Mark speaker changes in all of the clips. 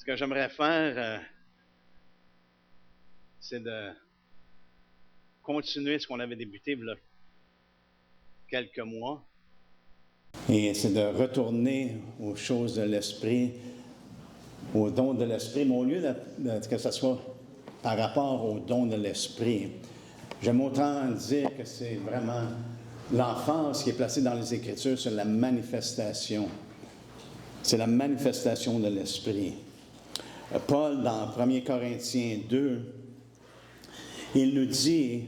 Speaker 1: Ce que j'aimerais faire, c'est de continuer ce qu'on avait débuté il y a quelques mois. Et c'est de retourner aux choses de l'esprit, aux dons de l'esprit, mais au lieu que ce soit par rapport aux dons de l'esprit, j'aime autant dire que c'est vraiment l'emphase qui est placée dans les Écritures sur la manifestation. C'est la manifestation de l'esprit. Paul, dans 1 Corinthiens 2, il nous dit,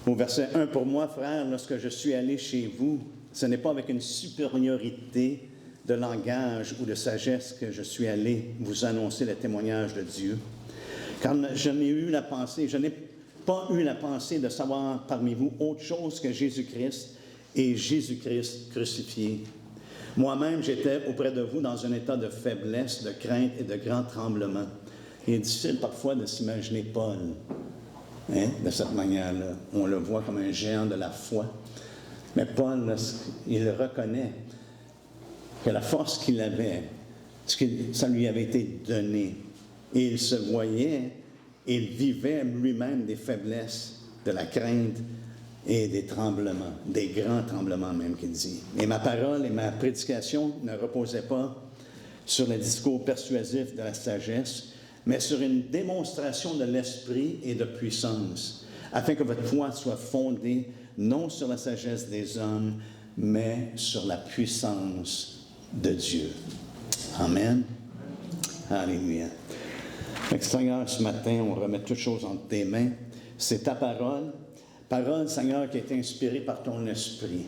Speaker 1: au verset 1, « Pour moi, frères, lorsque je suis allé chez vous, ce n'est pas avec une supériorité de langage ou de sagesse que je suis allé vous annoncer le témoignage de Dieu. Car je n'ai pas eu la pensée de savoir parmi vous autre chose que Jésus-Christ et Jésus-Christ crucifié. Moi-même, j'étais auprès de vous dans un état de faiblesse, de crainte et de grand tremblement. » Il est difficile parfois de s'imaginer Paul de cette manière-là. On le voit comme un géant de la foi. Mais Paul, il reconnaît que la force qu'il avait, ça lui avait été donné. Et il se voyait, il vivait lui-même des faiblesses, de la crainte et des tremblements, des grands tremblements même qu'il dit. Et ma parole et ma prédication ne reposaient pas sur le discours persuasif de la sagesse, mais sur une démonstration de l'esprit et de puissance, afin que votre foi soit fondée non sur la sagesse des hommes, mais sur la puissance de Dieu. Amen. Alléluia. Seigneur, ce matin, on remet toutes choses entre tes mains. C'est ta parole, Seigneur, qui est inspirée par ton esprit,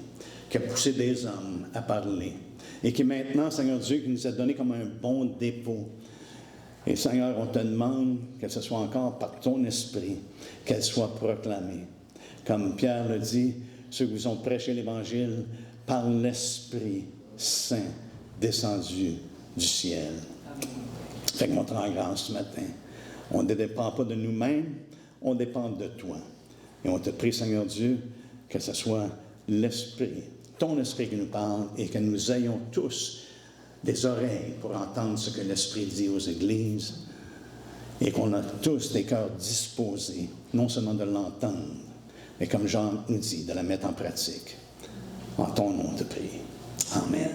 Speaker 1: qui a poussé des hommes à parler, et qui maintenant, Seigneur Dieu, qui nous a donné comme un bon dépôt. Et Seigneur, on te demande que ce soit encore par ton esprit qu'elle soit proclamée. Comme Pierre le dit, ceux qui vous ont prêché l'Évangile par l'Esprit Saint descendu du ciel. Fait que mon te rend grâce ce matin. On ne dépend pas de nous-mêmes, on dépend de toi. Et on te prie, Seigneur Dieu, que ce soit l'Esprit, ton Esprit qui nous parle et que nous ayons tous des oreilles pour entendre ce que l'Esprit dit aux églises et qu'on a tous des cœurs disposés, non seulement de l'entendre, mais comme Jean nous dit, de la mettre en pratique. En ton nom, on te prie. Amen.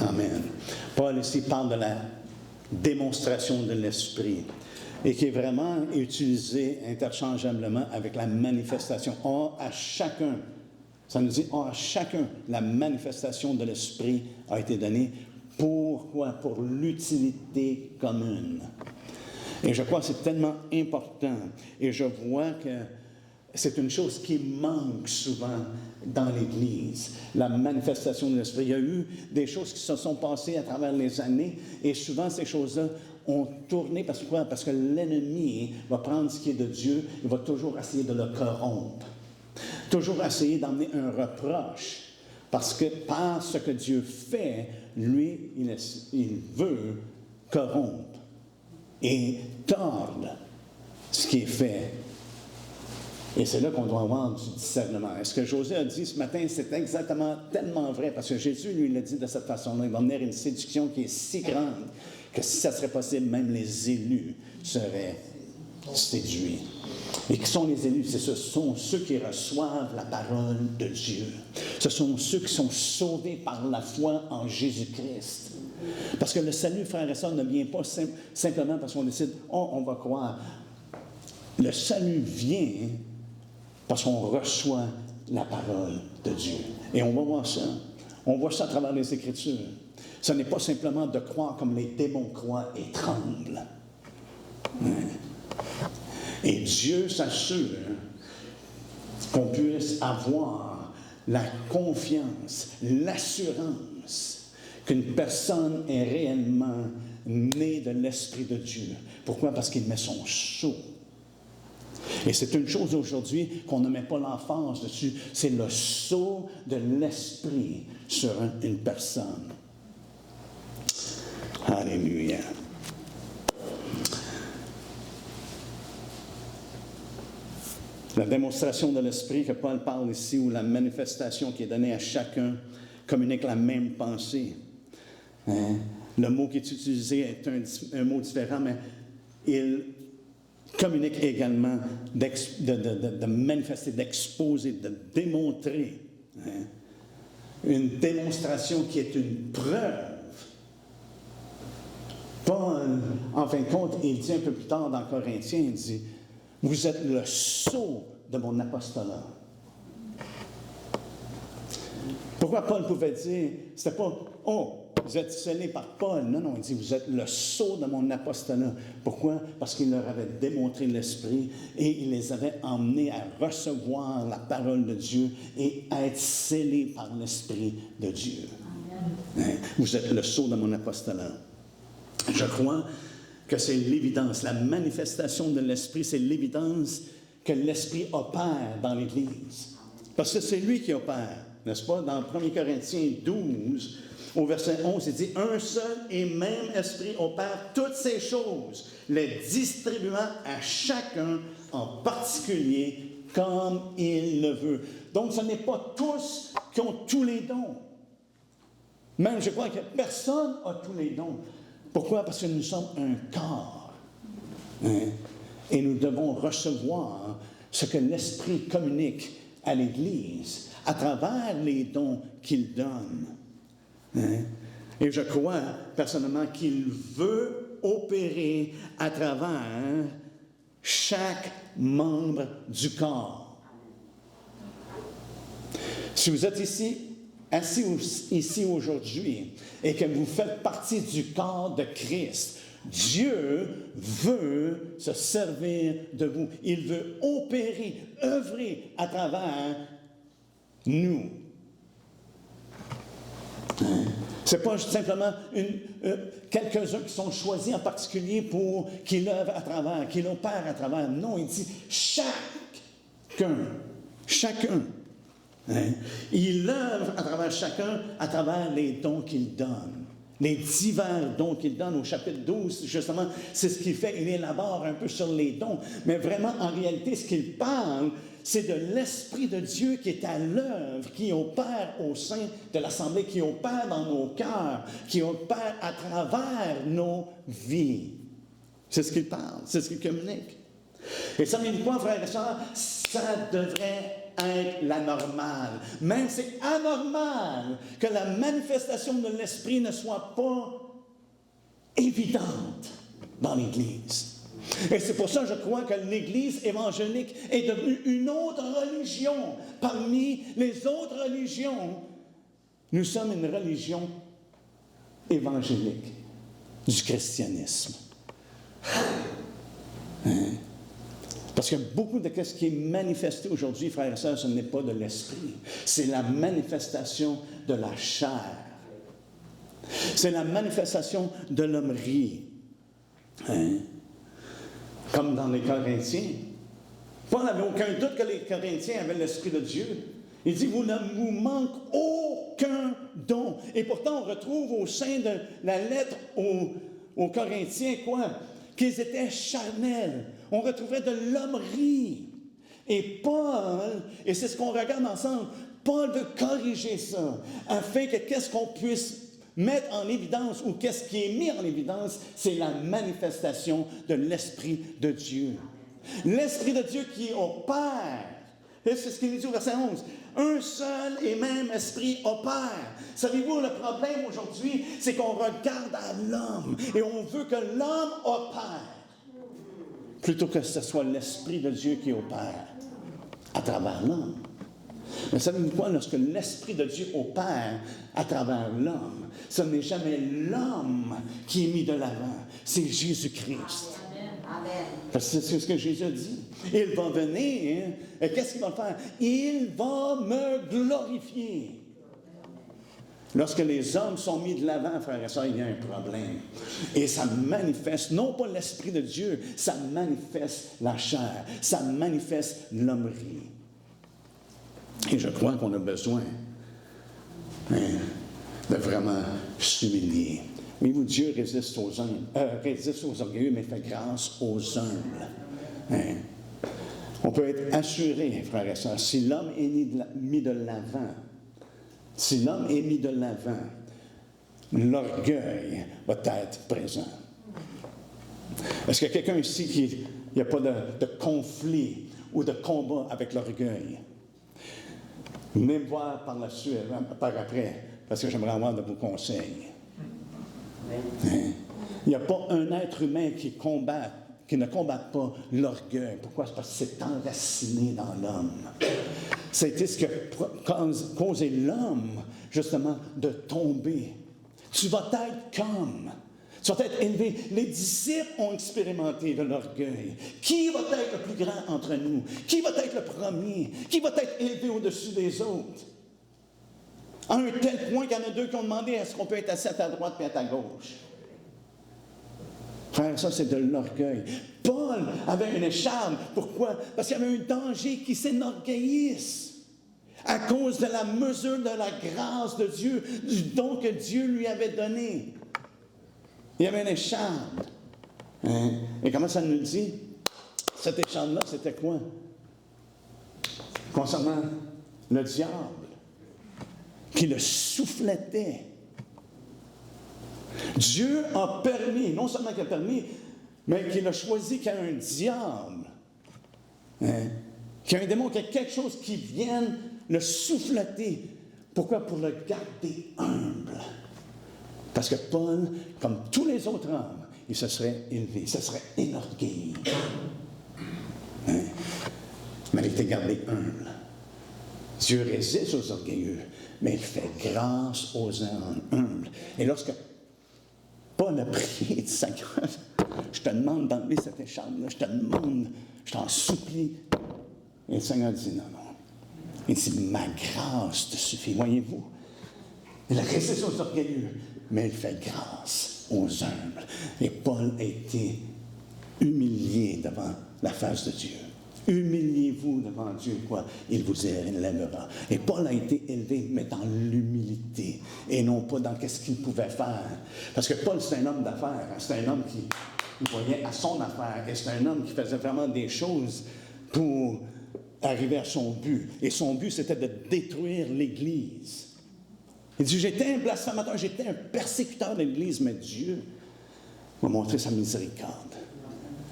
Speaker 1: Amen. Paul ici parle de la démonstration de l'Esprit et qui est vraiment utilisé interchangeablement avec la manifestation. Or, à chacun, ça nous dit, à chacun, la manifestation de l'Esprit a été donnée. Pourquoi? Pour l'utilité commune. Et je crois que c'est tellement important. Et je vois que c'est une chose qui manque souvent dans l'Église, la manifestation de l'Esprit. Il y a eu des choses qui se sont passées à travers les années et souvent ces choses-là ont tourné parce que quoi? Parce que l'ennemi va prendre ce qui est de Dieu, il va toujours essayer de le corrompre, toujours essayer d'emmener un reproche. Parce que par ce que Dieu fait, lui, il veut corrompre et tordre ce qui est fait. Et c'est là qu'on doit avoir du discernement. Et ce que José a dit ce matin, c'est exactement tellement vrai, parce que Jésus, lui, l'a dit de cette façon-là. Il va venir une séduction qui est si grande que si ça serait possible, même les élus seraient séduits. Et qui sont les élus? Ce sont ceux qui reçoivent la parole de Dieu. Ce sont ceux qui sont sauvés par la foi en Jésus-Christ. Parce que le salut, frères et sœurs, ne vient pas simplement parce qu'on décide, on va croire. Le salut vient parce qu'on reçoit la parole de Dieu. Et on va voir ça. On voit ça à travers les Écritures. Ce n'est pas simplement de croire comme les démons croient et tremblent. Et Dieu s'assure qu'on puisse avoir la confiance, l'assurance qu'une personne est réellement née de l'Esprit de Dieu. Pourquoi? Parce qu'il met son sceau. Et c'est une chose aujourd'hui qu'on ne met pas l'emphase dessus, c'est le sceau de l'Esprit sur une personne. Alléluia. La démonstration de l'Esprit que Paul parle ici, ou la manifestation qui est donnée à chacun, communique la même pensée. Le mot qui est utilisé est un mot différent, mais il communique également de manifester, d'exposer, de démontrer. Hein? Une démonstration qui est une preuve. Paul, en fin de compte, il dit un peu plus tard dans Corinthiens, il dit, « Vous êtes le sceau de mon apostolat. » Pourquoi Paul pouvait dire, c'était pas, « Oh, vous êtes scellés par Paul. » Non, non, il dit, « Vous êtes le sceau de mon apostolat. » Pourquoi? Parce qu'il leur avait démontré l'Esprit et il les avait emmenés à recevoir la parole de Dieu et à être scellés par l'Esprit de Dieu. Hein? Vous êtes le sceau de mon apostolat. Je crois que c'est l'évidence. La manifestation de l'Esprit, c'est l'évidence que l'Esprit opère dans l'Église. Parce que c'est lui qui opère, n'est-ce pas? Dans 1 Corinthiens 12, au verset 11, il dit « Un seul et même Esprit opère toutes ces choses, les distribuant à chacun en particulier comme il le veut. » Donc, ce n'est pas tous qui ont tous les dons. Même, je crois que personne n'a tous les dons. Pourquoi? Parce que nous sommes un corps. Hein? Et nous devons recevoir ce que l'Esprit communique à l'Église à travers les dons qu'il donne. Hein? Et je crois personnellement qu'il veut opérer à travers chaque membre du corps. Si vous êtes assis ici aujourd'hui et que vous faites partie du corps de Christ, Dieu veut se servir de vous. Il veut opérer, œuvrer à travers nous. Ce n'est pas simplement quelques-uns qui sont choisis en particulier pour qu'il œuvre à travers, qu'il opère à travers. Non, il dit chacun. Hein? Il œuvre à travers chacun, à travers les dons qu'il donne. Les divers dons qu'il donne au chapitre 12, justement, c'est ce qu'il fait. Il élabore un peu sur les dons. Mais vraiment, en réalité, ce qu'il parle, c'est de l'Esprit de Dieu qui est à l'œuvre, qui opère au sein de l'Assemblée, qui opère dans nos cœurs, qui opère à travers nos vies. C'est ce qu'il parle, c'est ce qu'il communique. Et ça me dit quoi, frères et sœurs? Ça devrait être la normale. Même c'est anormal que la manifestation de l'Esprit ne soit pas évidente dans l'Église. Et c'est pour ça que je crois que l'Église évangélique est devenue une autre religion. Parmi les autres religions, nous sommes une religion évangélique du christianisme. Hein? Parce que beaucoup de ce qui est manifesté aujourd'hui, frères et sœurs, ce n'est pas de l'esprit. C'est la manifestation de la chair. C'est la manifestation de l'hommerie. Hein? Comme dans les Corinthiens. Paul n'avait aucun doute que les Corinthiens avaient l'Esprit de Dieu. Il dit, vous ne vous manque aucun don. Et pourtant, on retrouve au sein de la lettre aux Corinthiens, quoi? Qu'ils étaient charnels. On retrouvait de l'hommerie. Et Paul, et c'est ce qu'on regarde ensemble, Paul veut corriger ça, afin que qu'est-ce qu'on puisse mettre en évidence, ou qu'est-ce qui est mis en évidence, c'est la manifestation de l'Esprit de Dieu. L'Esprit de Dieu qui opère. Et c'est ce qu'il dit au verset 11. Un seul et même esprit opère. Savez-vous, le problème aujourd'hui, c'est qu'on regarde à l'homme et on veut que l'homme opère, plutôt que ce soit l'Esprit de Dieu qui opère à travers l'homme. Mais savez-vous quoi? Lorsque l'Esprit de Dieu opère à travers l'homme, ce n'est jamais l'homme qui est mis de l'avant, c'est Jésus-Christ. Parce que c'est ce que Jésus a dit. Il va venir, et qu'est-ce qu'il va faire? Il va me glorifier. Lorsque les hommes sont mis de l'avant, frères et sœurs, il y a un problème. Et ça manifeste, non pas l'Esprit de Dieu, ça manifeste la chair, ça manifeste l'hommerie. Et je crois qu'on a besoin de vraiment s'humilier. Voyez-vous, Dieu résiste aux orgueilleux, mais fait grâce aux humbles. Hein? On peut être assuré, frères et sœurs, si l'homme est mis de l'avant, l'orgueil va être présent. Est-ce qu'il y a quelqu'un ici qui n'y a pas de conflit ou de combat avec l'orgueil? Venez me voir par la suite, par après, parce que j'aimerais avoir de vos conseils. Hein? Il n'y a pas un être humain qui ne combat pas l'orgueil. Pourquoi? C'est parce que c'est enraciné dans l'homme. C'était ce qui a causé l'homme, justement, de tomber. Tu vas être comme. Tu vas être élevé. Les disciples ont expérimenté de l'orgueil. Qui va être le plus grand entre nous? Qui va être le premier? Qui va être élevé au-dessus des autres? À un tel point qu'il y en a deux qui ont demandé est-ce qu'on peut être assis à ta droite et à ta gauche? Frère, ça, c'est de l'orgueil. Paul avait une écharpe. Pourquoi? Parce qu'il y avait un danger qui s'énorgueillisse à cause de la mesure de la grâce de Dieu, du don que Dieu lui avait donné. Il y avait une écharpe. Hein? Et comment ça nous dit? Cette écharpe-là, c'était quoi? Concernant le diable, qui le souffletait. Dieu a permis, non seulement qu'il a permis, mais qu'il a choisi qu'il y ait un diable, hein, qu'il y ait un démon, qu'il y ait quelque chose qui vienne le souffleter. Pourquoi? Pour le garder humble. Parce que Paul, comme tous les autres hommes, il se serait élevé, il se serait énorgueilli. Hein? Mais il était gardé humble. Dieu résiste aux orgueilleux, mais il fait grâce aux hommes humbles. Et lorsque Paul a prié, il dit, Seigneur, je te demande d'enlever cette écharpe-là, je te demande, je t'en supplie. Et le Seigneur dit, non. Il dit, ma grâce te suffit. Voyez-vous, il résiste aux orgueilleux, mais il fait grâce aux humbles. Et Paul a été humilié devant la face de Dieu. Humiliez-vous devant Dieu, quoi, il vous élèvera. Et Paul a été élevé, mais dans l'humilité, et non pas dans ce qu'il pouvait faire. Parce que Paul, c'est un homme d'affaires, hein, c'est un homme qui voyait à son affaire, et c'est un homme qui faisait vraiment des choses pour arriver à son but. Et son but, c'était de détruire l'Église. Il dit, j'étais un blasphémateur, j'étais un persécuteur de l'Église, mais Dieu m'a montré sa miséricorde.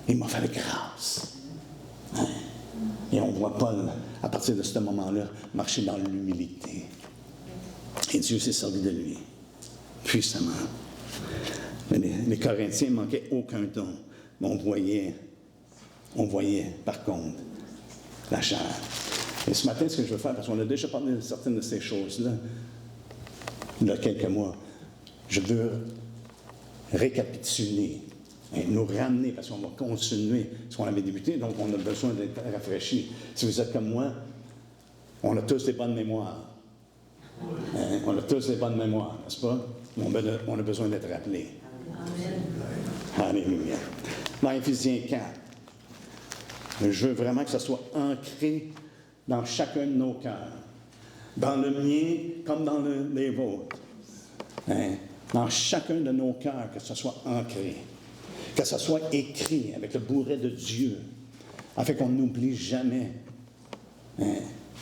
Speaker 1: Il m'a fait grâce. Hein? Et on voit Paul, à partir de ce moment-là, marcher dans l'humilité. Et Dieu s'est servi de lui, puissamment. Les Corinthiens ne manquaient aucun don, mais on voyait, par contre, la chair. Et ce matin, ce que je veux faire, parce qu'on a déjà parlé de certaines de ces choses-là, il y a quelques mois, je veux récapituler et nous ramener, parce qu'on va continuer ce qu'on avait débuté, donc on a besoin d'être rafraîchis. Si vous êtes comme moi, on a tous des bonnes mémoires. Hein? On a tous des bonnes mémoires, n'est-ce pas? On a besoin d'être rappelés. Amen. Alléluia. Dans Éphésiens 4, je veux vraiment que ça soit ancré dans chacun de nos cœurs. Dans le mien comme dans les vôtres. Hein? Dans chacun de nos cœurs, que ça soit ancré. Que ça soit écrit avec le bourret de Dieu, afin qu'on n'oublie jamais. Hein?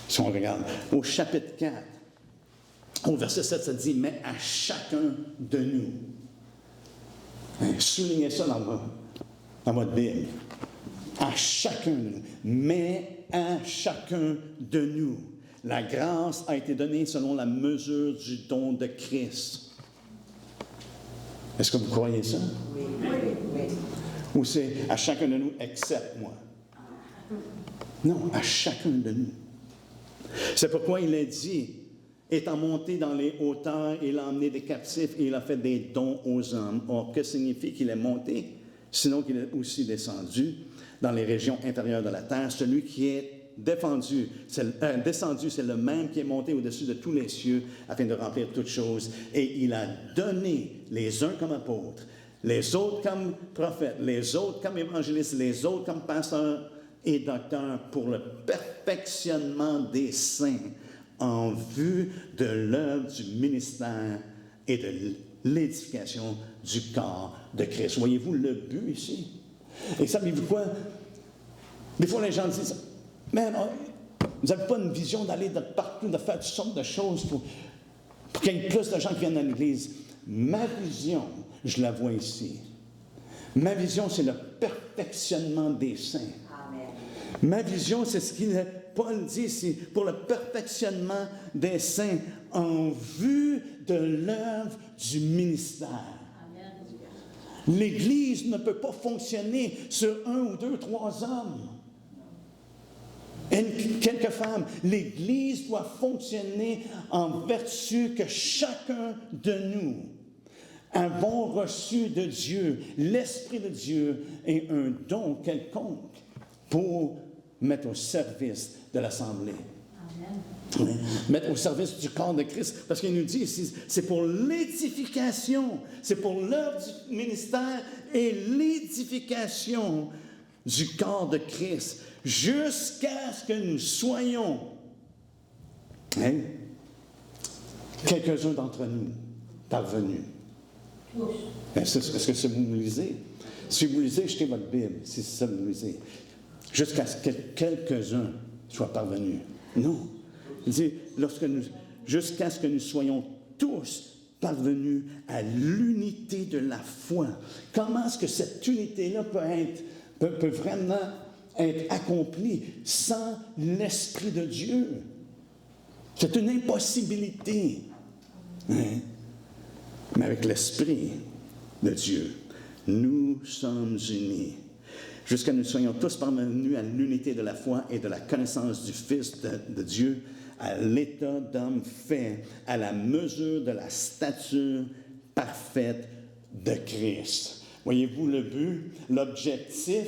Speaker 1: Si on regarde au chapitre 4, au verset 7, ça dit, mais à chacun de nous. Hein? Soulignez ça dans votre Bible. À chacun de nous. Mais à chacun de nous. La grâce a été donnée selon la mesure du don de Christ. Est-ce que vous croyez ça? Oui. Ou c'est à chacun de nous, excepte moi? Non, à chacun de nous. C'est pourquoi il a dit, étant monté dans les hauteurs, il a emmené des captifs et il a fait des dons aux hommes. Or, que signifie qu'il est monté? Sinon qu'il est aussi descendu dans les régions intérieures de la terre. Celui qui est descendu, c'est le même qui est monté au-dessus de tous les cieux afin de remplir toutes choses. Et il a donné les uns comme apôtres, les autres comme prophètes, les autres comme évangélistes, les autres comme pasteurs et docteurs pour le perfectionnement des saints en vue de l'œuvre du ministère et de l'édification du corps de Christ. Voyez-vous le but ici? Et savez-vous quoi? Des fois, les gens disent, mais vous n'avez pas une vision d'aller de partout, de faire toutes sortes de choses pour qu'il y ait plus de gens qui viennent à l'Église. ma vision, je la vois ici. Ma vision, c'est le perfectionnement des saints. Amen. Ma vision, c'est ce qu'il Paul dit ici, pour le perfectionnement des saints en vue de l'œuvre du ministère. Amen. L'Église ne peut pas fonctionner sur 1 ou 2, 3 hommes. Et quelques femmes. L'Église doit fonctionner en vertu que chacun de nous avons reçu de Dieu, l'Esprit de Dieu et un don quelconque pour mettre au service de l'Assemblée. Amen. Mettre au service du corps de Christ. Parce qu'il nous dit ici, c'est pour l'édification, c'est pour l'œuvre du ministère et l'édification du corps de Christ, jusqu'à ce que nous soyons, quelques-uns d'entre nous, parvenus. Est-ce que c'est vous lisez? Si vous lisez, jetez votre Bible, si c'est ça que vous lisez. Jusqu'à ce que quelques-uns soient parvenus. Non. Il dit, jusqu'à ce que nous soyons tous parvenus à l'unité de la foi. Comment est-ce que cette unité-là peut vraiment être accomplie sans l'Esprit de Dieu? C'est une impossibilité. Hein? Mais avec l'Esprit de Dieu, nous sommes unis. Jusqu'à ce que nous soyons tous parvenus à l'unité de la foi et de la connaissance du Fils de Dieu, à l'état d'homme fait, à la mesure de la stature parfaite de Christ. Voyez-vous le but, l'objectif?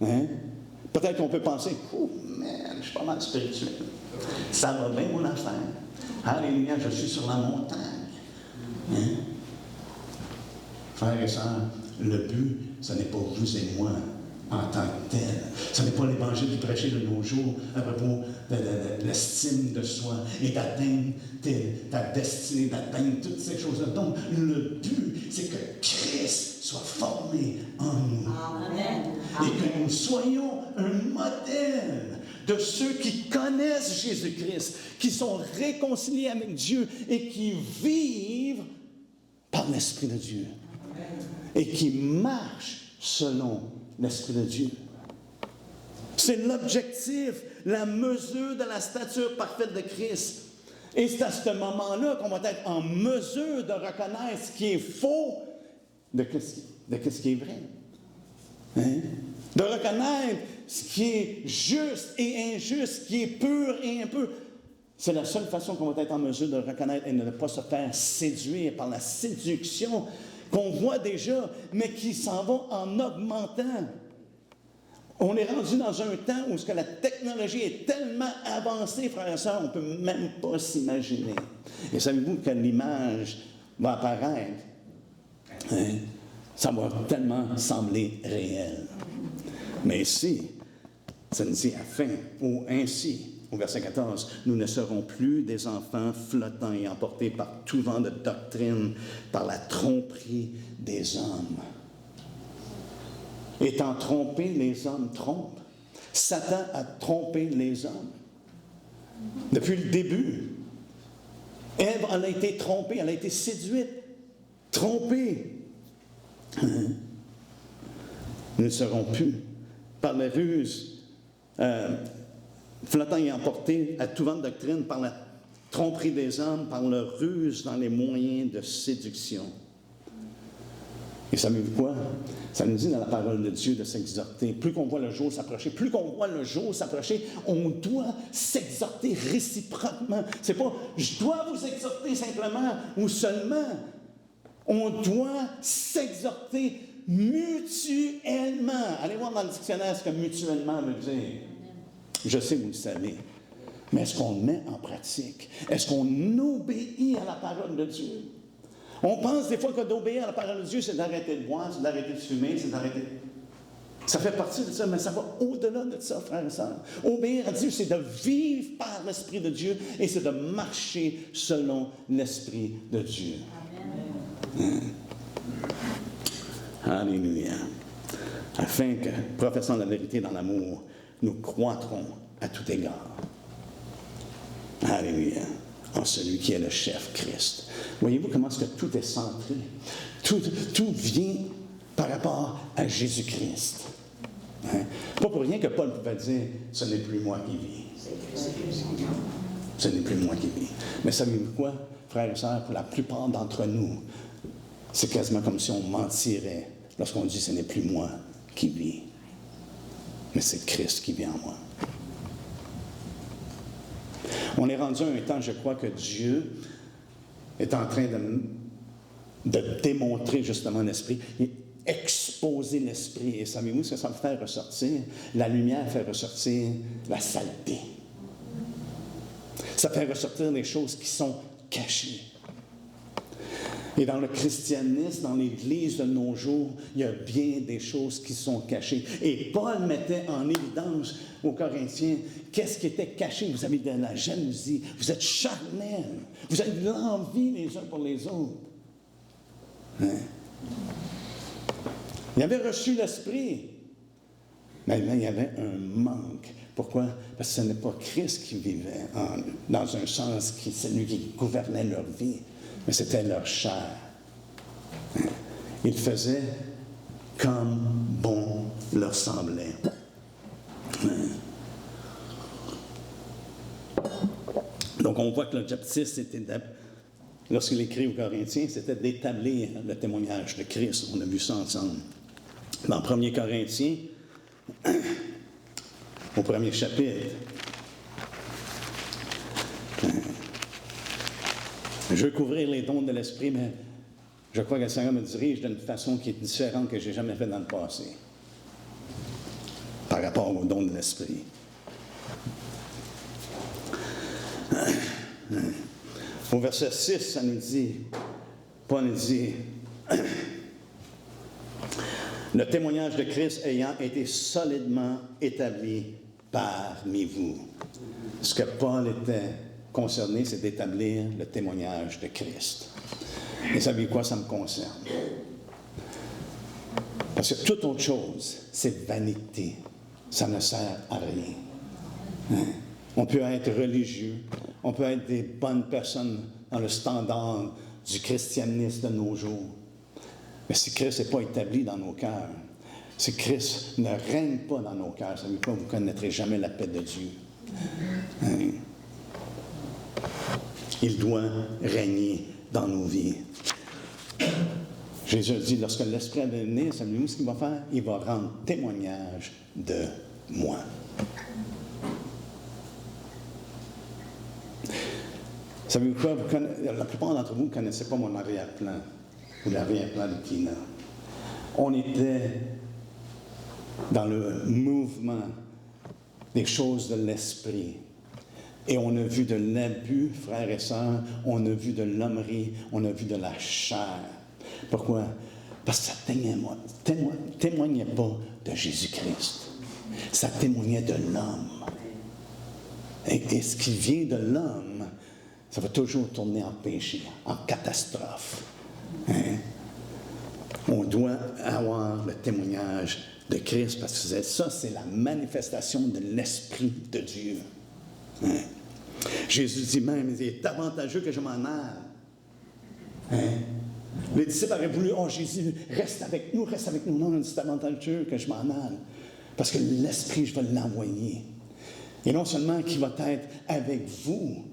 Speaker 1: Hein? Peut-être qu'on peut penser, oh man, je suis pas mal spirituel. Ça va bien mon affaire. Alléluia, je suis sur la montagne. Hein? Frères et sœurs, le but, ce n'est pas vous et moi en tant que tel. Ce n'est pas l'évangile du prêcher de nos jours à propos de l'estime de soi et d'atteindre ta destinée, d'atteindre toutes ces choses-là. Donc, le but, c'est que Christ soit formé en nous. Amen. Et que nous soyons un modèle de ceux qui connaissent Jésus-Christ, qui sont réconciliés avec Dieu et qui vivent par l'Esprit de Dieu. Et qui marchent selon l'Esprit de Dieu. C'est l'objectif, la mesure de la stature parfaite de Christ. Et c'est à ce moment-là qu'on va être en mesure de reconnaître ce qui est faux de ce qui est vrai. Hein? De reconnaître ce qui est juste et injuste, ce qui est pur et impur. C'est la seule façon qu'on va être en mesure de reconnaître et de ne pas se faire séduire par la séduction qu'on voit déjà, mais qui s'en va en augmentant. On est rendu dans un temps où la technologie est tellement avancée, frères et sœurs, on ne peut même pas s'imaginer. Et savez-vous que l'image va apparaître? Hein? Ça va tellement sembler réel. Mais ici, ça nous dit afin, ou ainsi, au verset 14, nous ne serons plus des enfants flottants et emportés par tout vent de doctrine, par la tromperie des hommes. Étant trompés, les hommes trompent. Satan a trompé les hommes. Depuis le début. Ève, elle a été trompée, elle a été séduite, trompée. Nous ne serons plus par la ruse, flottant et emportés à tout vent de doctrine, par la tromperie des hommes, par leur ruse dans les moyens de séduction. Et savez-vous quoi? Ça nous dit dans la parole de Dieu de s'exhorter. Plus qu'on voit le jour s'approcher, on doit s'exhorter réciproquement. C'est pas « je dois vous exhorter simplement » ou seulement. On doit s'exhorter mutuellement. Allez voir dans le dictionnaire ce que mutuellement veut dire. Je sais, vous le savez. Mais est-ce qu'on le met en pratique? Est-ce qu'on obéit à la parole de Dieu? On pense des fois que d'obéir à la parole de Dieu, c'est d'arrêter de boire, c'est d'arrêter de fumer, c'est d'arrêter... Ça fait partie de ça, mais ça va au-delà de ça, frères et sœurs. Obéir à Dieu, c'est de vivre par l'Esprit de Dieu et c'est de marcher selon l'Esprit de Dieu. Amen. Alléluia. Afin que, professant la vérité dans l'amour, nous croîtrons à tout égard. Alléluia. en celui qui est le chef, Christ. Voyez-vous comment est-ce que tout est centré? Tout vient par rapport à Jésus-Christ. Hein? Pas pour rien que Paul pouvait dire « Ce n'est plus moi qui vis. » Ce n'est plus moi qui vis. Mais savez-vous quoi, frères et sœurs, pour la plupart d'entre nous, c'est quasiment comme si on mentirait lorsqu'on dit « Ce n'est plus moi qui vis. » Mais c'est Christ qui vit en moi. On est rendu à un temps, je crois, que Dieu est en train de démontrer justement l'Esprit, et exposer l'Esprit. Et savez-vous ce que ça fait ressortir? La lumière fait ressortir la saleté. Ça fait ressortir des choses qui sont cachées. Et dans le christianisme, dans l'Église de nos jours, il y a bien des choses qui sont cachées. Et Paul mettait en évidence aux Corinthiens, qu'est-ce qui était caché? Vous avez de la jalousie, vous êtes charnels, vous avez de l'envie les uns pour les autres. Hein? Il avait reçu l'Esprit, mais il y avait un manque. Pourquoi? Parce que ce n'est pas Christ qui vivait dans un sens, c'est lui qui gouvernait leur vie. Mais c'était leur chair. Ils faisaient comme bon leur semblait. Donc on voit que l'objectif, c'était, lorsqu'il écrit aux Corinthiens, c'était d'établir le témoignage de Christ. On a vu ça ensemble. Dans 1 Corinthiens, au premier chapitre, je veux couvrir les dons de l'Esprit, mais je crois que le Seigneur me dirige d'une façon qui est différente que je n'ai jamais fait dans le passé, par rapport aux dons de l'Esprit. Au verset 6, ça nous dit, Paul dit, le témoignage de Christ ayant été solidement établi parmi vous. Ce que Paul était concerné, c'est d'établir le témoignage de Christ. Et savez quoi, ça me concerne? Parce que toute autre chose, c'est vanité. Ça ne sert à rien. Hein? On peut être religieux, on peut être des bonnes personnes dans le standard du christianisme de nos jours. Mais si Christ n'est pas établi dans nos cœurs, si Christ ne règne pas dans nos cœurs, savez quoi, vous ne connaîtrez jamais la paix de Dieu. Hein? Il doit régner dans nos vies. Jésus a dit, lorsque l'Esprit va venir, savez-vous ce qu'il va faire? Il va rendre témoignage de moi. Savez-vous quoi? La plupart d'entre vous ne connaissez pas mon arrière-plan ou l'arrière-plan de Tina. On était dans le mouvement des choses de l'Esprit. Et on a vu de l'abus, frères et sœurs, on a vu de l'hommerie, on a vu de la chair. Pourquoi? Parce que ça ne témoignait pas de Jésus-Christ. Ça témoignait de l'homme. Et ce qui vient de l'homme, ça va toujours tourner en péché, en catastrophe. Hein? On doit avoir le témoignage de Christ parce que ça, c'est la manifestation de l'Esprit de Dieu. Hein? Jésus dit même, il est avantageux que je m'en aille. Hein? Les disciples avaient voulu, oh Jésus, reste avec nous. Non, c'est avantageux que je m'en aille. Parce que l'Esprit, je vais l'envoyer. Et non seulement qu'il va être avec vous,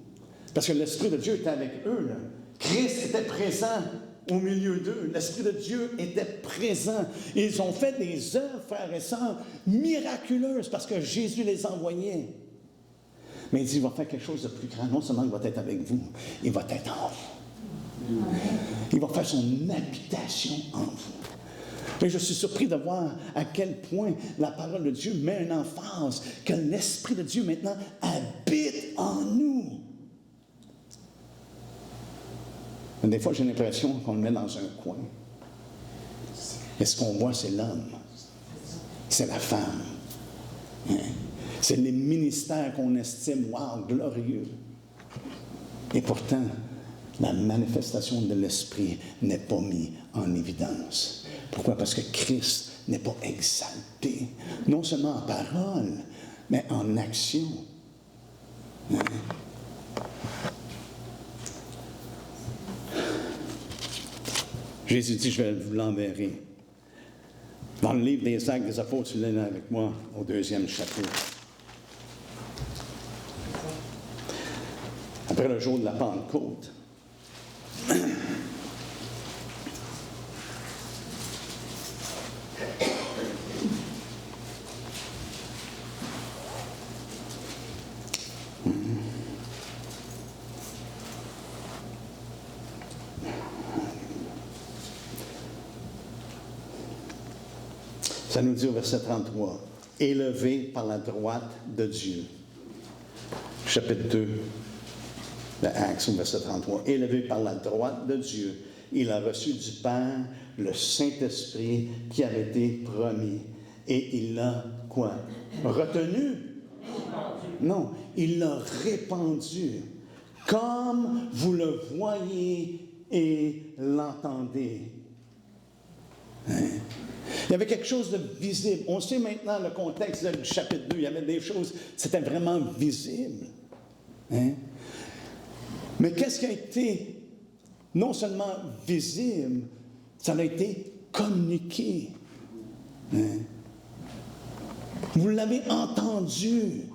Speaker 1: parce que l'Esprit de Dieu était avec eux. Là. Christ était présent au milieu d'eux. L'Esprit de Dieu était présent. Ils ont fait des œuvres, frères et sœurs, miraculeuses parce que Jésus les envoyait. Mais il dit, il va faire quelque chose de plus grand. Non seulement il va être avec vous, il va être en vous. Il va faire son habitation en vous. Et je suis surpris de voir à quel point la parole de Dieu met une emphase que l'Esprit de Dieu maintenant habite en nous. Des fois, j'ai l'impression qu'on le met dans un coin. Et ce qu'on voit, c'est l'homme. C'est la femme. Hein? C'est les ministères qu'on estime, wow, glorieux. Et pourtant, la manifestation de l'Esprit n'est pas mise en évidence. Pourquoi? Parce que Christ n'est pas exalté, non seulement en parole, mais en action. Hein? Jésus dit, je vais vous l'enverrer. Dans le livre des Actes des Apôtres, tu l'as avec moi au 2e chapitre. Après le jour de la Pentecôte, ça nous dit au verset 33, « Élevé par la droite de Dieu ». Chapitre 2, de Actes, au verset 33. « Élevé par la droite de Dieu, il a reçu du Père le Saint-Esprit qui avait été promis. Et il l'a, quoi? Retenu? Non, il l'a répandu, comme vous le voyez et l'entendez. » Hein? Il y avait quelque chose de visible. On sait maintenant le contexte du chapitre 2. Il y avait des choses, c'était vraiment visible. Hein? Mais qu'est-ce qui a été non seulement visible, ça a été communiqué. Hein? Vous l'avez entendu.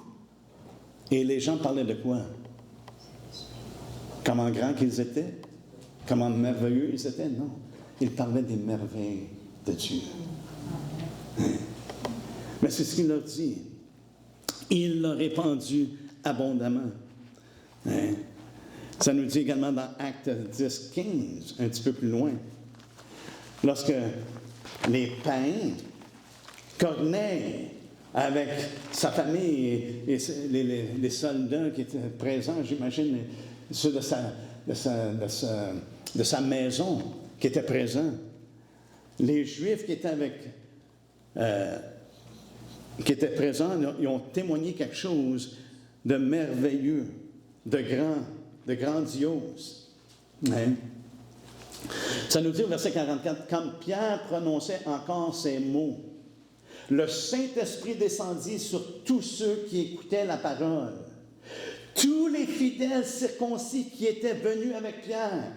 Speaker 1: Et les gens parlaient de quoi? Comment grands qu'ils étaient? Comment merveilleux ils étaient? Non. Ils parlaient des merveilles de Dieu. Mais c'est ce qu'il leur dit. Il l'a répandu abondamment. Hein? Ça nous dit également dans Actes 10, 15, un petit peu plus loin. Lorsque les païens, Corneille, avec sa famille et les soldats qui étaient présents, j'imagine, ceux de sa maison qui étaient présents, les Juifs qui étaient présents, ils ont témoigné quelque chose de merveilleux, de grandiose. Hein? Ça nous dit au verset 44, « Comme Pierre prononçait encore ces mots, le Saint-Esprit descendit sur tous ceux qui écoutaient la parole. Tous les fidèles circoncis qui étaient venus avec Pierre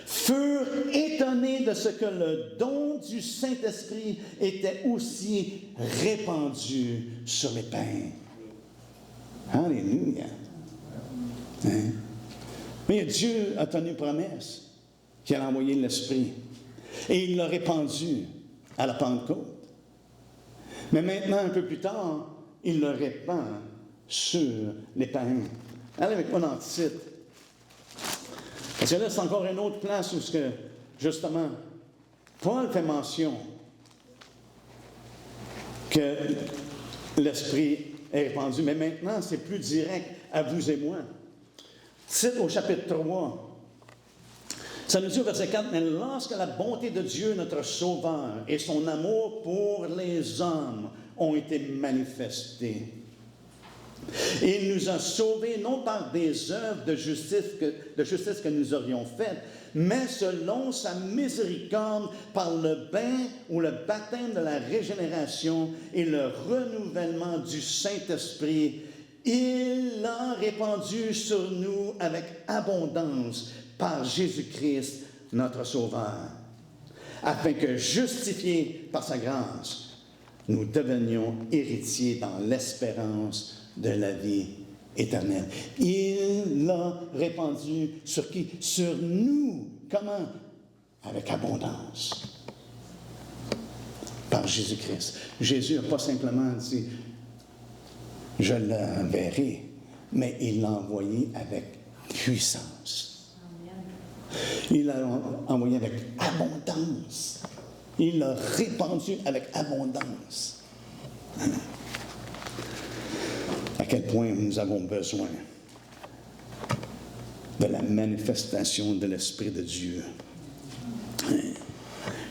Speaker 1: furent étonnés de ce que le don du Saint-Esprit était aussi répandu sur les païens. » Alléluia. Hein? Mais Dieu a tenu promesse qu'il a envoyé l'Esprit. Et il l'a répandu à la Pentecôte. Mais maintenant, un peu plus tard, il le répand sur les païens. Allez avec moi dans Tite. Parce que là, c'est encore une autre place où, justement, Paul fait mention que l'Esprit est répandu. Mais maintenant, c'est plus direct à vous et moi. Tite au chapitre 3. Ça nous dit au verset 4, « Mais lorsque la bonté de Dieu, notre Sauveur, et son amour pour les hommes ont été manifestés, il nous a sauvés non par des œuvres de justice que nous aurions faites, mais selon sa miséricorde par le bain ou le baptême de la régénération et le renouvellement du Saint-Esprit. Il l'a répandu sur nous avec abondance par Jésus-Christ, notre Sauveur, afin que, justifiés par sa grâce, nous devenions héritiers dans l'espérance de la vie éternelle. Il l'a répandu sur qui? Sur nous. Comment? Avec abondance. Par Jésus-Christ. Jésus n'a pas simplement dit « je l'enverrai », mais il l'a envoyé avec puissance. Il l'a envoyé avec abondance. Il l'a répandu avec abondance. À quel point nous avons besoin de la manifestation de l'Esprit de Dieu.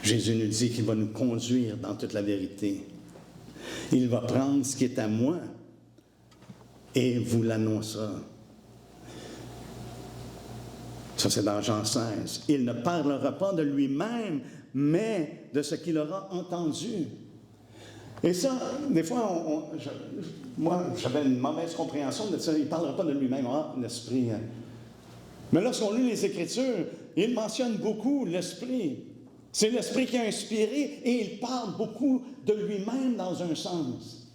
Speaker 1: Jésus nous dit qu'il va nous conduire dans toute la vérité. Il va prendre ce qui est à moi et vous l'annoncera. Ça, c'est dans Jean 16. Il ne parlera pas de lui-même, mais de ce qu'il aura entendu. Et ça, des fois, moi, j'avais une mauvaise compréhension de ça. Il ne parlera pas de lui-même, l'Esprit. Mais lorsqu'on lit les Écritures, il mentionne beaucoup l'Esprit. C'est l'Esprit qui a inspiré et il parle beaucoup de lui-même dans un sens.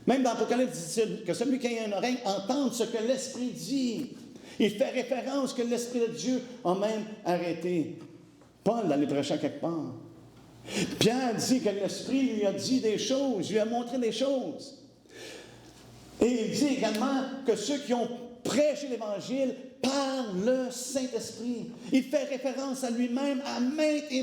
Speaker 1: Même dans l'Apocalypse, il dit que celui qui a une oreille entende ce que l'Esprit dit. Il fait référence que l'Esprit de Dieu a même arrêté Paul d'aller prêcher quelque part. Pierre dit que l'Esprit lui a dit des choses, lui a montré des choses. Et il dit également que ceux qui ont prêché l'Évangile par le Saint-Esprit. Il fait référence à lui-même à maintes et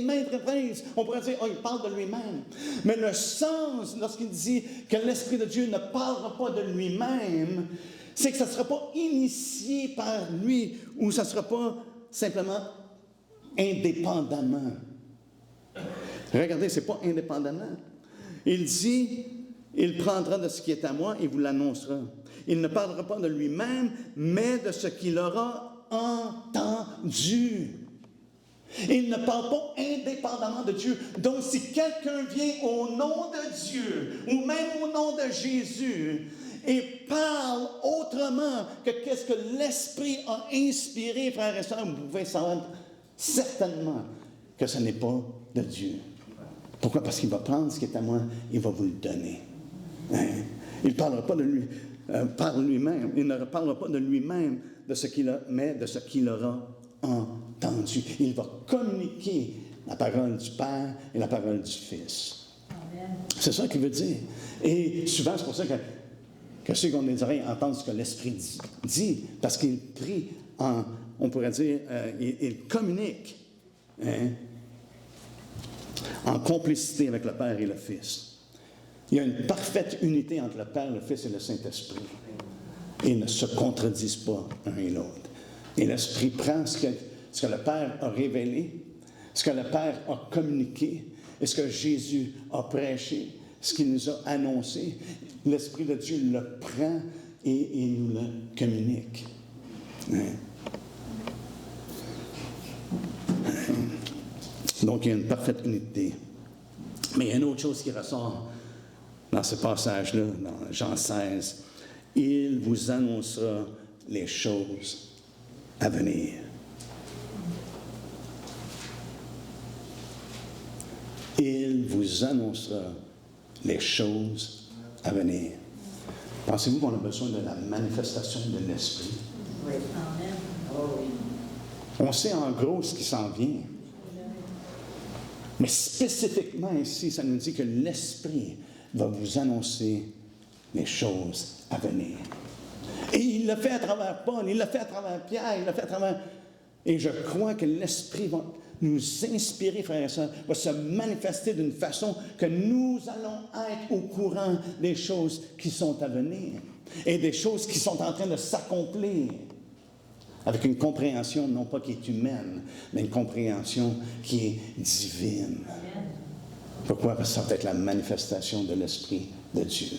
Speaker 1: maintes reprises. On pourrait dire, il parle de lui-même. Mais le sens, lorsqu'il dit que l'Esprit de Dieu ne parlera pas de lui-même, c'est que ça ne sera pas initié par lui ou ça ne sera pas simplement indépendamment. Regardez, ce n'est pas indépendamment. Il dit, il prendra de ce qui est à moi et vous l'annoncera. Il ne parlera pas de lui-même, mais de ce qu'il aura entendu. Il ne parle pas indépendamment de Dieu. Donc, si quelqu'un vient au nom de Dieu, ou même au nom de Jésus, et parle autrement que qu'est-ce que l'Esprit a inspiré, frères et sœurs, vous pouvez savoir certainement que ce n'est pas de Dieu. Pourquoi? Parce qu'il va prendre ce qui est à moi, il va vous le donner. Hein? Il ne parlera pas de lui, par lui-même. Il ne parlera pas de lui-même, de ce qu'il a, mais de ce qu'il aura entendu. Il va communiquer la parole du Père et la parole du Fils. Amen. C'est ça qu'il veut dire. Et souvent, c'est pour ça que ceux qui ont des oreilles entendent ce que l'Esprit dit, parce qu'il prie en, on pourrait dire, il communique hein, en complicité avec le Père et le Fils. Il y a une parfaite unité entre le Père, le Fils et le Saint-Esprit. Ils ne se contredisent pas l'un et l'autre. Et l'Esprit prend ce que le Père a révélé, ce que le Père a communiqué, et ce que Jésus a prêché, ce qu'il nous a annoncé. L'Esprit de Dieu le prend et il nous le communique. Hein? Donc, il y a une parfaite unité. Mais il y a une autre chose qui ressort dans ce passage-là, dans Jean 16. Il vous annoncera les choses à venir. Il vous annoncera les choses à venir. Pensez-vous qu'on a besoin de la manifestation de l'Esprit? Oui. On sait en gros ce qui s'en vient. Mais spécifiquement ici, ça nous dit que l'Esprit va vous annoncer les choses à venir. Et il l'a fait à travers Paul, il l'a fait à travers Pierre, il l'a fait à travers... Et je crois que l'Esprit va nous inspirer, frères et sœurs, va se manifester d'une façon que nous allons être au courant des choses qui sont à venir et des choses qui sont en train de s'accomplir avec une compréhension non pas qui est humaine, mais une compréhension qui est divine. Pourquoi? Parce que ça va être la manifestation de l'Esprit de Dieu.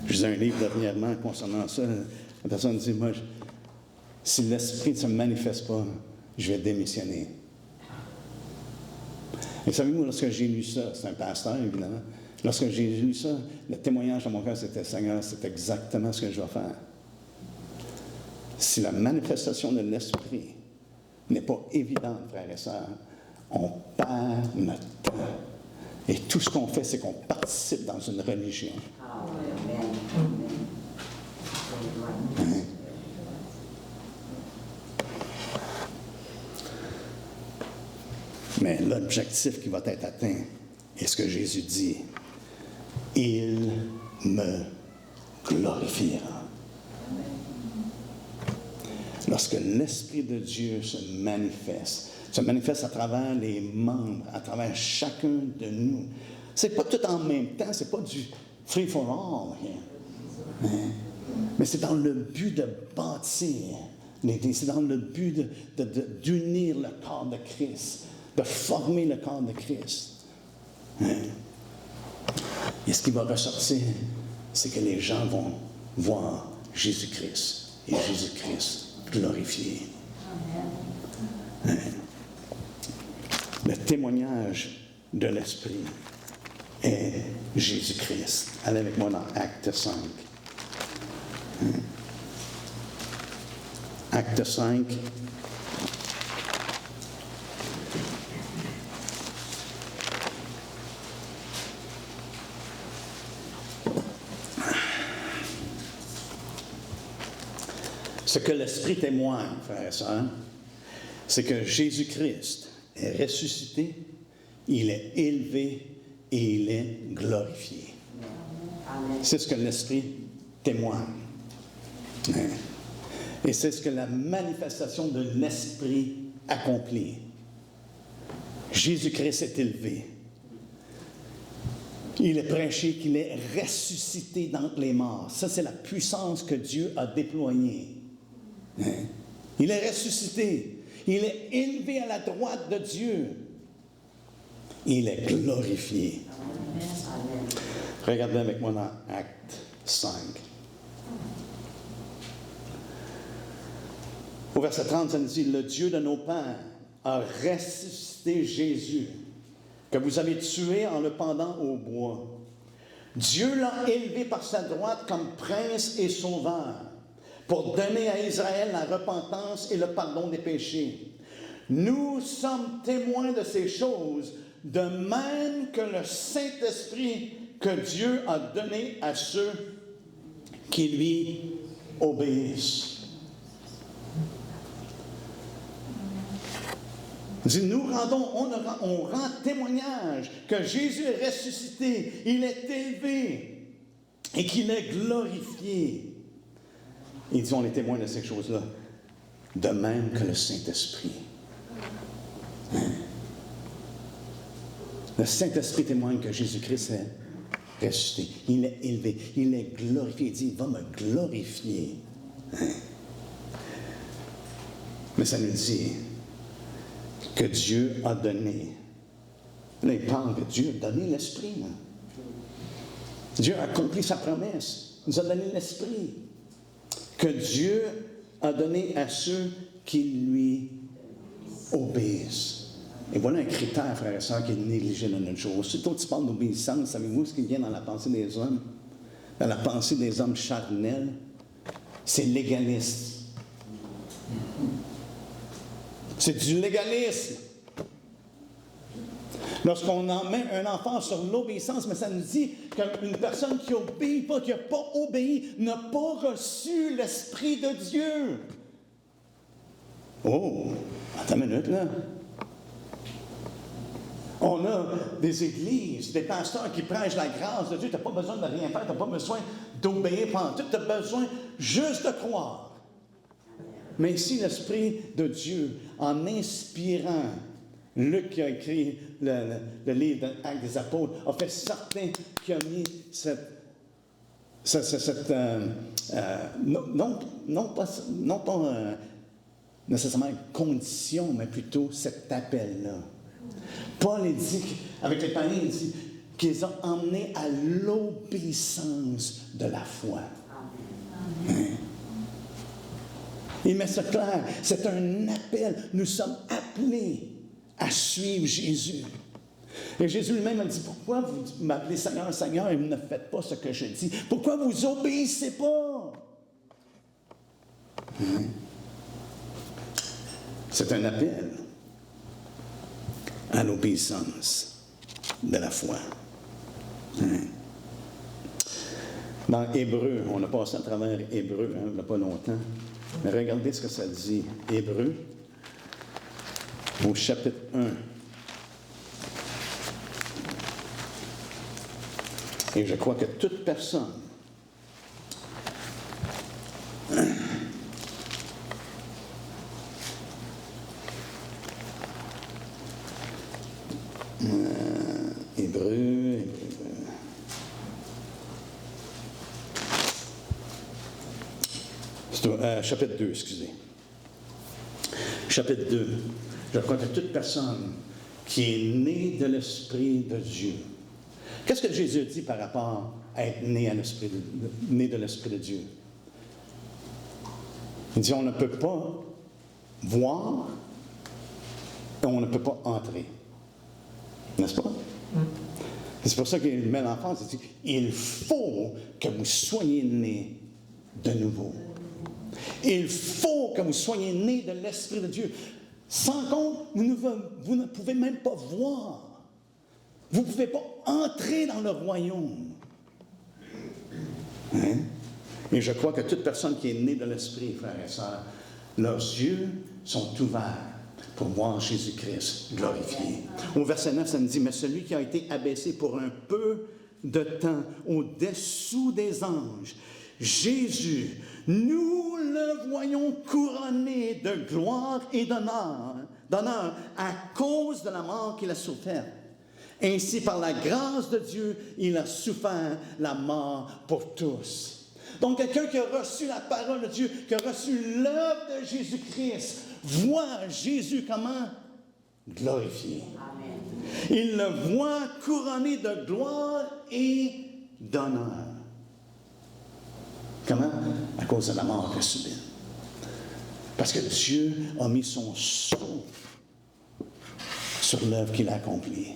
Speaker 1: Je lisais un livre dernièrement concernant ça. La personne dit, moi, si l'Esprit ne se manifeste pas, je vais démissionner. Et savez-vous, lorsque j'ai lu ça, c'est un pasteur, évidemment, lorsque j'ai lu ça, le témoignage dans mon cœur, c'était, Seigneur, c'est exactement ce que je dois faire. Si la manifestation de l'Esprit n'est pas évidente, frères et sœurs, on perd notre temps. Et tout ce qu'on fait, c'est qu'on participe dans une religion. Hein? Mais l'objectif qui va être atteint est ce que Jésus dit. Il me glorifiera. Lorsque l'Esprit de Dieu se manifeste à travers les membres, à travers chacun de nous. C'est pas tout en même temps, c'est pas du free for all. Hein? Mais c'est dans le but de bâtir l'Église, c'est dans le but d'unir le corps de Christ, de former le corps de Christ. Hein? Et ce qui va ressortir, c'est que les gens vont voir Jésus-Christ et Jésus-Christ glorifié. Hein? Le témoignage de l'Esprit est Jésus-Christ. Allez avec moi dans Acte 5. Acte 5. Ce que l'Esprit témoigne, frères et sœurs, c'est que Jésus-Christ est ressuscité, il est élevé et il est glorifié. C'est ce que l'Esprit témoigne. Et c'est ce que la manifestation de l'Esprit accomplit. Jésus-Christ est élevé. Il est prêché qu'il est ressuscité d'entre les morts. Ça, c'est la puissance que Dieu a déployée. Il est ressuscité. Il est élevé à la droite de Dieu. Il est glorifié. Regardez avec moi dans Acte 5. Au verset 30, ça nous dit, « Le Dieu de nos pères a ressuscité Jésus, que vous avez tué en le pendant au bois. Dieu l'a élevé par sa droite comme prince et sauveur, pour donner à Israël la repentance et le pardon des péchés. Nous sommes témoins de ces choses, de même que le Saint-Esprit que Dieu a donné à ceux qui lui obéissent. » Nous on rend témoignage que Jésus est ressuscité, il est élevé et qu'il est glorifié. Il dit, on est témoins de ces choses-là, de même que le Saint-Esprit. Le Saint-Esprit témoigne que Jésus-Christ est ressuscité, il est élevé, il est glorifié. Il dit, il va me glorifier. Mais ça nous dit que Dieu a donné. Là, il parle que Dieu a donné l'Esprit. Là. Dieu a accompli sa promesse. Il nous a donné l'Esprit. Que Dieu a donné à ceux qui lui obéissent. Et voilà un critère, frères et sœurs, qui est négligé dans notre jour. Surtout, tu parles d'obéissance, savez-vous ce qui vient dans la pensée des hommes? Dans la pensée des hommes charnels, c'est légaliste. C'est du légalisme. Lorsqu'on en met un enfant sur l'obéissance, mais ça nous dit qu'une personne qui n'obéit pas, qui n'a pas obéi, n'a pas reçu l'Esprit de Dieu. Oh, attends une minute là. On a des églises, des pasteurs qui prêchent la grâce de Dieu. Tu n'as pas besoin de rien faire, tu n'as pas besoin d'obéir pendant tout, tu as besoin juste de croire. Mais ici, l'Esprit de Dieu, en inspirant, Luc qui a écrit le livre d'Actes des Apôtres, a fait certain qu'il a mis non pas nécessairement une condition, mais plutôt cet appel-là. Paul il dit, avec les païens, il dit qu'ils ont emmené à l'obéissance de la foi. Hein? Il met ça clair, c'est un appel. Nous sommes appelés à suivre Jésus. Et Jésus lui-même a dit, pourquoi vous m'appelez Seigneur, Seigneur, et vous ne faites pas ce que je dis? Pourquoi vous obéissez pas? C'est un appel à l'obéissance de la foi. Dans Hébreu, on a passé à travers Hébreu, il n'y a pas longtemps. Mais regardez ce que ça dit. Hébreu, au chapitre 1. Et je crois que toute personne Hébreu. Chapitre 2, excusez. Chapitre 2. Je crois que toute personne qui est née de l'Esprit de Dieu. Qu'est-ce que Jésus dit par rapport à être né de l'Esprit de Dieu? Il dit, on ne peut pas voir et on ne peut pas entrer. N'est-ce pas? C'est pour ça qu'il met l'emphase, il dit, il faut que vous soyez nés de nouveau. Il faut que vous soyez nés de l'Esprit de Dieu. Sans compte, vous ne pouvez même pas voir. Vous ne pouvez pas entrer dans le royaume. Hein? Et je crois que toute personne qui est née de l'Esprit, frères et sœurs, leurs yeux sont ouverts pour voir Jésus-Christ glorifié. Au verset 9, ça nous dit, « Mais celui qui a été abaissé pour un peu de temps au-dessous des anges, Jésus, nous le voyons couronné de gloire et d'honneur à cause de la mort qu'il a souffert. Ainsi, par la grâce de Dieu, il a souffert la mort pour tous. » Donc, quelqu'un qui a reçu la parole de Dieu, qui a reçu l'œuvre de Jésus-Christ, voit Jésus comment? Glorifié. Amen. Il le voit couronné de gloire et d'honneur. Comment? À cause de la mort qu'il a subie. Parce que Dieu a mis son sceau sur l'œuvre qu'il a accomplie.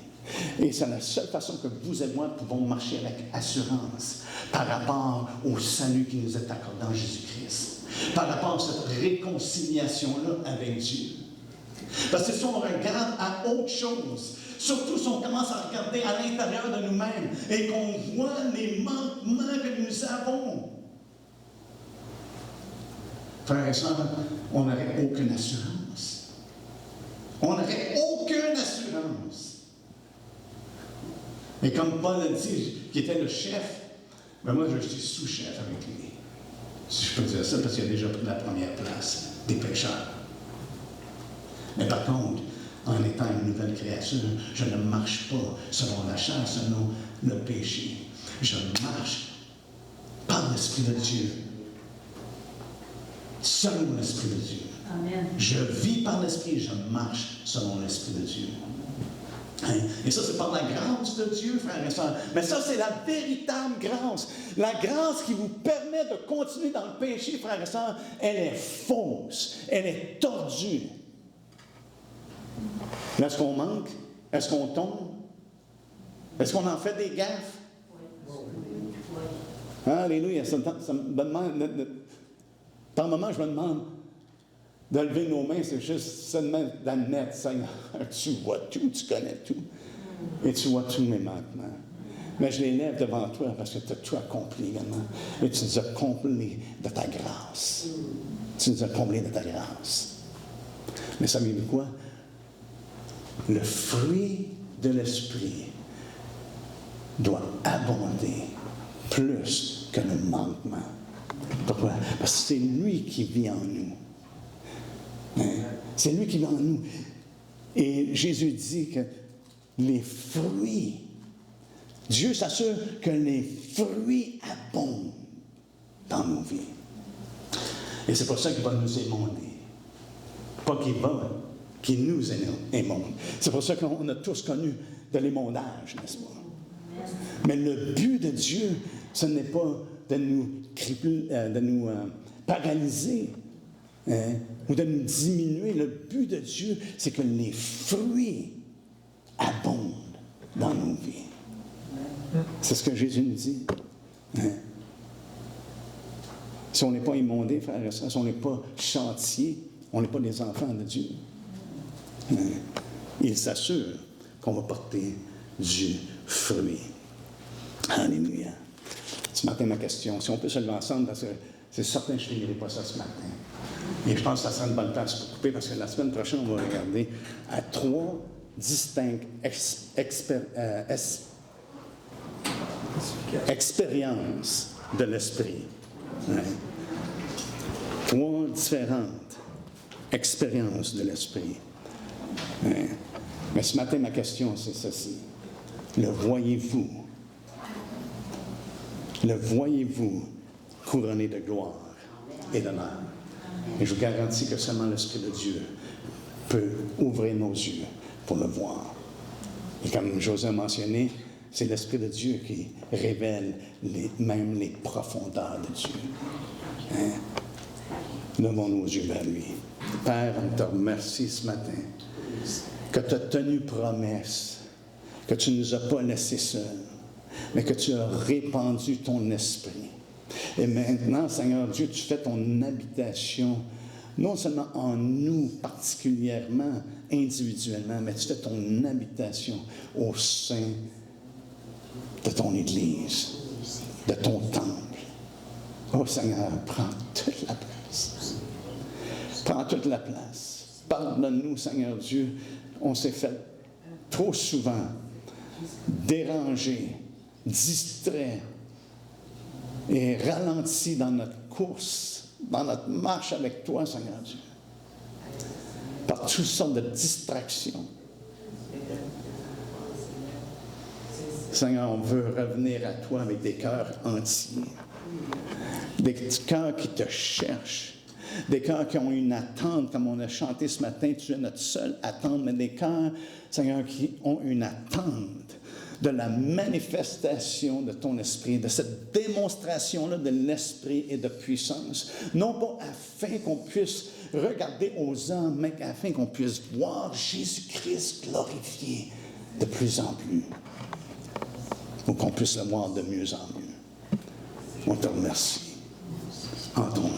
Speaker 1: Et c'est la seule façon que vous et moi pouvons marcher avec assurance par rapport au salut qui nous est accordé en Jésus-Christ, par rapport à cette réconciliation-là avec Dieu. Parce que si on regarde à autre chose, surtout si on commence à regarder à l'intérieur de nous-mêmes et qu'on voit les manquements que nous avons, frères et sœurs, on n'aurait aucune assurance. On n'aurait aucune assurance. Et comme Paul a dit, qui était le chef, ben moi je suis sous-chef avec lui. Si je peux dire ça, parce qu'il a déjà pris la première place des pécheurs. Mais par contre, en étant une nouvelle créature, je ne marche pas selon la chair, selon le péché. Je marche par l'Esprit de Dieu. Selon l'Esprit de Dieu. Amen. Je vis par l'Esprit, je marche selon l'Esprit de Dieu. Et ça, c'est par la grâce de Dieu, frères et sœurs. Mais ça, c'est la véritable grâce. La grâce qui vous permet de continuer dans le péché, frères et sœurs, elle est fausse. Elle est tordue. Est-ce qu'on manque? Est-ce qu'on tombe? Est-ce qu'on en fait des gaffes? Alléluia. Ça me demande, par un moment, je me demande de lever nos mains, c'est juste seulement d'admettre, Seigneur, tu vois tout, tu connais tout. Et tu vois tous mes manquements. Mais je les lève devant toi parce que tu as tout accompli également. Et tu nous as comblés de ta grâce. Tu nous as comblés de ta grâce. Mais savez-vous quoi? Le fruit de l'Esprit doit abonder plus que le manquement. Pourquoi? Parce que c'est lui qui vit en nous. C'est lui qui vit en nous. Et Jésus dit que les fruits, Dieu s'assure que les fruits abondent dans nos vies. Et c'est pour ça qu'il va nous émonder. Pas qu'il nous émonde. C'est pour ça qu'on a tous connu de l'émondage, n'est-ce pas? Mais le but de Dieu, ce n'est pas de nous paralyser, ou de nous diminuer. Le but de Dieu, c'est que les fruits abondent dans nos vies. C'est ce que Jésus nous dit. Si on n'est pas émondé, frères et sœurs, si on n'est pas chantier, on n'est pas des enfants de Dieu. Il s'assure qu'on va porter du fruit. Alléluia. Ce matin, ma question, si on peut se lever ensemble, parce que c'est certain que je ne finirai pas ça ce matin. Et je pense que ça sera une bonne place pour couper, parce que la semaine prochaine, on va regarder à 3 distinctes expériences de l'Esprit. 3 différentes expériences de l'Esprit. Mais ce matin, ma question, c'est ceci. Le voyez-vous? Le voyez-vous couronné de gloire et d'honneur? Et je vous garantis que seulement l'Esprit de Dieu peut ouvrir nos yeux pour le voir. Et comme José a mentionné, c'est l'Esprit de Dieu qui révèle même les profondeurs de Dieu. Levons nos yeux vers lui. Père, on te remercie ce matin que tu as tenu promesse, que tu ne nous as pas laissés seuls, mais que tu as répandu ton esprit. Et maintenant, Seigneur Dieu, tu fais ton habitation, non seulement en nous particulièrement, individuellement, mais tu fais ton habitation au sein de ton Église, de ton temple. Oh Seigneur, prends toute la place. Prends toute la place. Pardonne-nous, Seigneur Dieu. On s'est fait trop souvent déranger, distrait et ralenti dans notre course, dans notre marche avec toi, Seigneur Dieu, par toutes sortes de distractions. Seigneur, on veut revenir à toi avec des cœurs entiers, des cœurs qui te cherchent, des cœurs qui ont une attente, comme on a chanté ce matin, tu es notre seule attente, mais des cœurs, Seigneur, qui ont une attente de la manifestation de ton esprit, de cette démonstration-là de l'esprit et de puissance. Non pas afin qu'on puisse regarder aux hommes, mais afin qu'on puisse voir Jésus-Christ glorifié de plus en plus, ou qu'on puisse le voir de mieux en mieux. On te remercie. En ton nom.